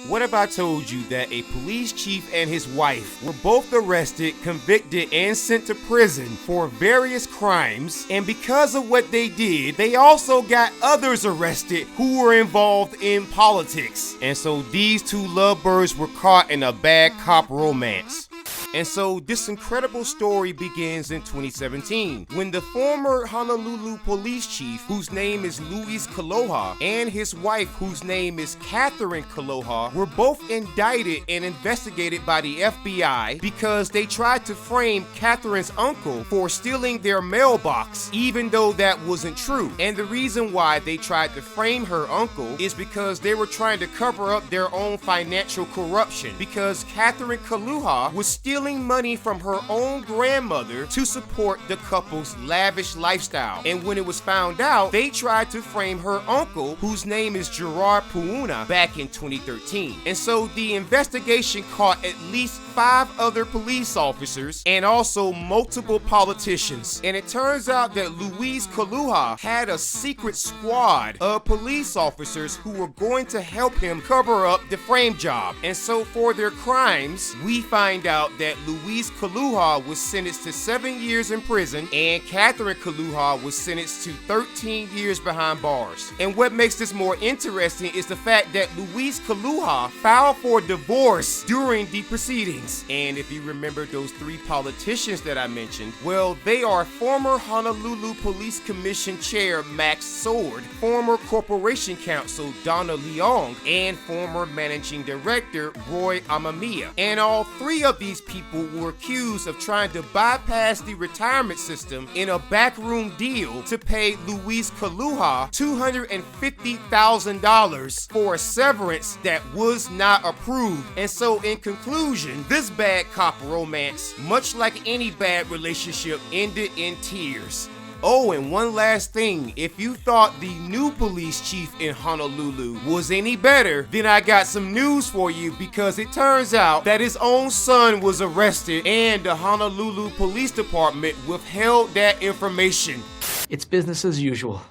What if I told you that a police chief and his wife were both arrested, convicted, and sent to prison for various crimes, and because of what they did, they also got others arrested who were involved in politics. And so these two lovebirds were caught in a bad cop romance. And so this incredible story begins in 2017 when the former Honolulu police chief, whose name is Luis Kaloha, and his wife, whose name is Catherine Kaloha, were both indicted and investigated by the FBI because they tried to frame Catherine's uncle for stealing their mailbox, even though that wasn't true. And the reason why they tried to frame her uncle is because they were trying to cover up their own financial corruption, because Catherine Kaloha was stealing money from her own grandmother to support the couple's lavish lifestyle. And when it was found out, they tried to frame her uncle, whose name is Gerard Puuna, back in 2013. And so the investigation caught at least 5 other police officers and also multiple politicians. And it turns out that Luis Kaloha had a secret squad of police officers who were going to help him cover up the frame job. And so for their crimes, we find out that Luis Kaloha was sentenced to 7 years in prison and Catherine Kaloha was sentenced to 13 years behind bars. And what makes this more interesting is the fact that Luis Kaloha filed for divorce during the proceedings. And if you remember those 3 politicians that I mentioned, well, they are former Honolulu Police Commission Chair Max Sword, former Corporation Counsel Donna Leong, and former Managing Director Roy Amamiya. And all 3 of these people were accused of trying to bypass the retirement system in a backroom deal to pay Luis Kaloha $250,000 for a severance that was not approved. And so in conclusion, this bad cop romance, much like any bad relationship, ended in tears. Oh, and one last thing, if you thought the new police chief in Honolulu was any better, then I got some news for you, because it turns out that his own son was arrested and the Honolulu Police Department withheld that information. It's business as usual.